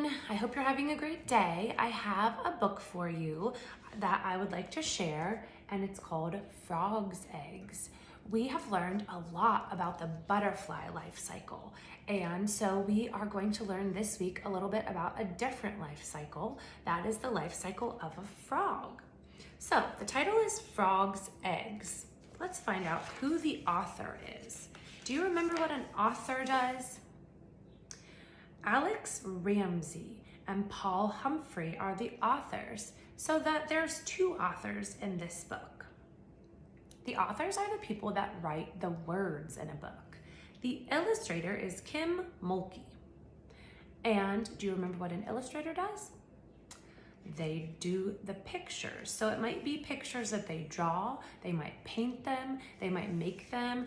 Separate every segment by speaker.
Speaker 1: everyone. I hope you're having a great day. I have a book for you that I would like to share, and it's called Frog's Eggs. We have learned a lot about the butterfly life cycle, and so we are going to learn this week a little bit about a different life cycle. That is the life cycle of a frog. So the title is Frog's Eggs. Let's find out who the author is. Do you remember what an author does? Alex Ramsey and Paul Humphrey are the authors, so that there's two authors in this book. The authors are the people that write the words in a book. The illustrator is Kim Mulkey. And do you remember what an illustrator does? They do the pictures. So it might be pictures that they draw, they might paint them, they might make them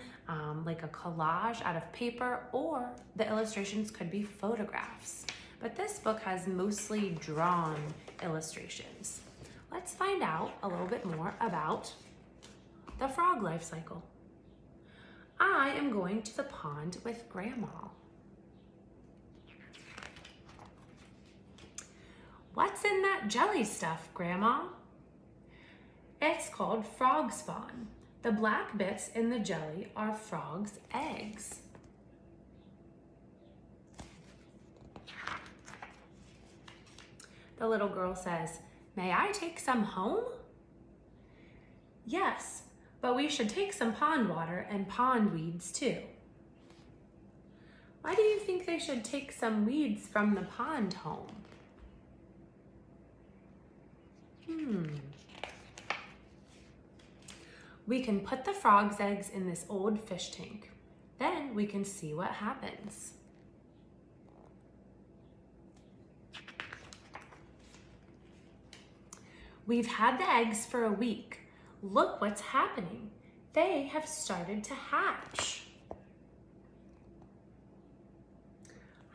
Speaker 1: like a collage out of paper, or the illustrations could be photographs. But this book has mostly drawn illustrations. Let's find out a little bit more about the frog life cycle. I am going to the pond with Grandma. What's in that jelly stuff, Grandma? It's called frog spawn. The black bits in the jelly are frogs' eggs. The little girl says, "May I take some home?" Yes, but we should take some pond water and pond weeds too. Why do you think they should take some weeds from the pond home? We can put the frog's eggs in this old fish tank. Then we can see what happens. We've had the eggs for a week. Look what's happening. They have started to hatch.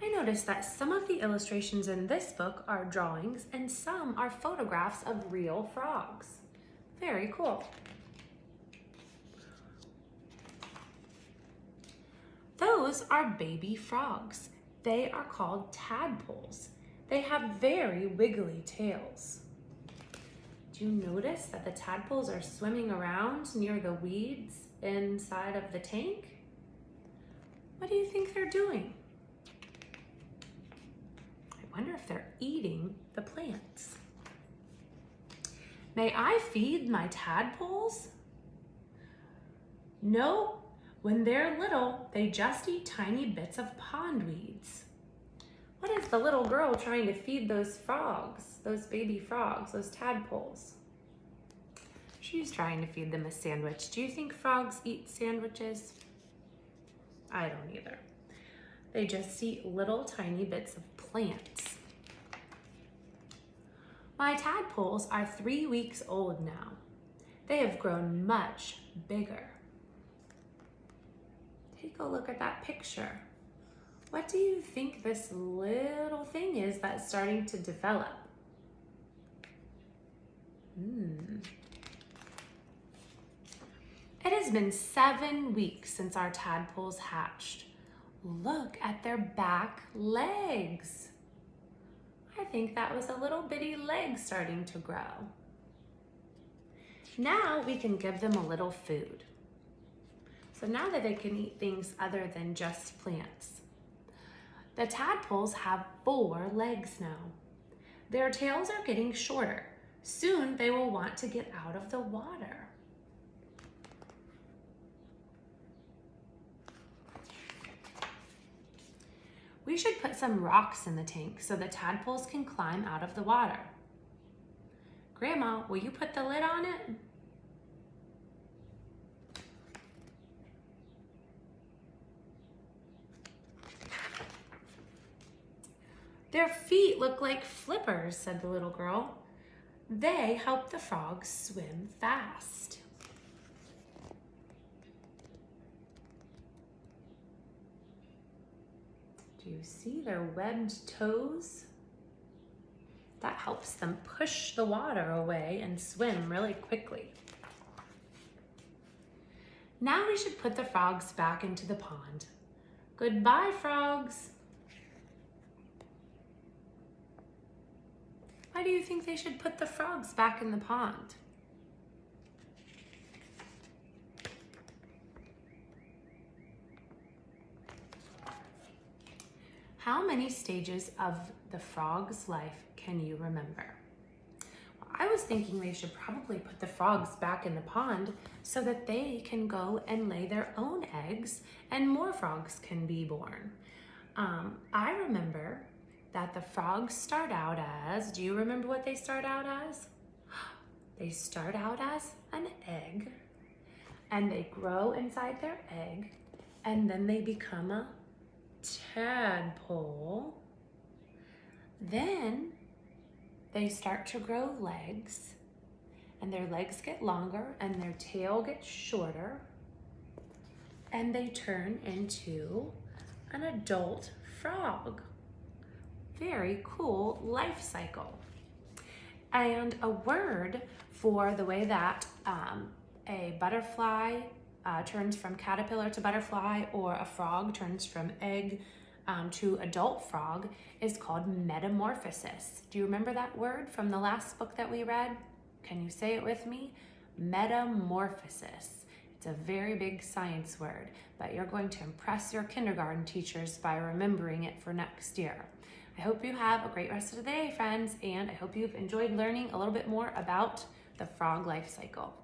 Speaker 1: I noticed that some of the illustrations in this book are drawings and some are photographs of real frogs. Very cool. Those are baby frogs. They are called tadpoles. They have very wiggly tails. Do you notice that the tadpoles are swimming around near the weeds inside of the tank? What do you think they're doing? I wonder if they're eating the plants. May I feed my tadpoles? No, when they're little, they just eat tiny bits of pond weeds. What is the little girl trying to feed those frogs, those baby frogs, those tadpoles? She's trying to feed them a sandwich. Do you think frogs eat sandwiches? I don't either. They just eat little tiny bits of plants. My tadpoles are 3 weeks old now. They have grown much bigger. Take a look at that picture. What do you think this little thing is that's starting to develop? It has been 7 weeks since our tadpoles hatched. Look at their back legs. I think that was a little bitty leg starting to grow. Now we can give them a little food. So now that they can eat things other than just plants. The tadpoles have 4 legs now. Their tails are getting shorter. Soon they will want to get out of the water. We should put some rocks in the tank so the tadpoles can climb out of the water. Grandma, will you put the lid on it? Their feet look like flippers, said the little girl. They help the frogs swim fast. Do you see their webbed toes? That helps them push the water away and swim really quickly. Now we should put the frogs back into the pond. Goodbye, frogs. Why do you think they should put the frogs back in the pond? How many stages of the frog's life can you remember? Well, I was thinking they should probably put the frogs back in the pond so that they can go and lay their own eggs and more frogs can be born. I remember that the frogs start out as, do you remember what they start out as? They start out as an egg, and they grow inside their egg, and then they become a tadpole. Then they start to grow legs, and their legs get longer and their tail gets shorter, and they turn into an adult frog. Very cool life cycle. And a word for the way that a butterfly turns from caterpillar to butterfly, or a frog turns from egg to adult frog, is called metamorphosis. Do you remember that word from the last book that we read? Can you say it with me? Metamorphosis. It's a very big science word, but you're going to impress your kindergarten teachers by remembering it for next year. I hope you have a great rest of the day, friends, and I hope you've enjoyed learning a little bit more about the frog life cycle.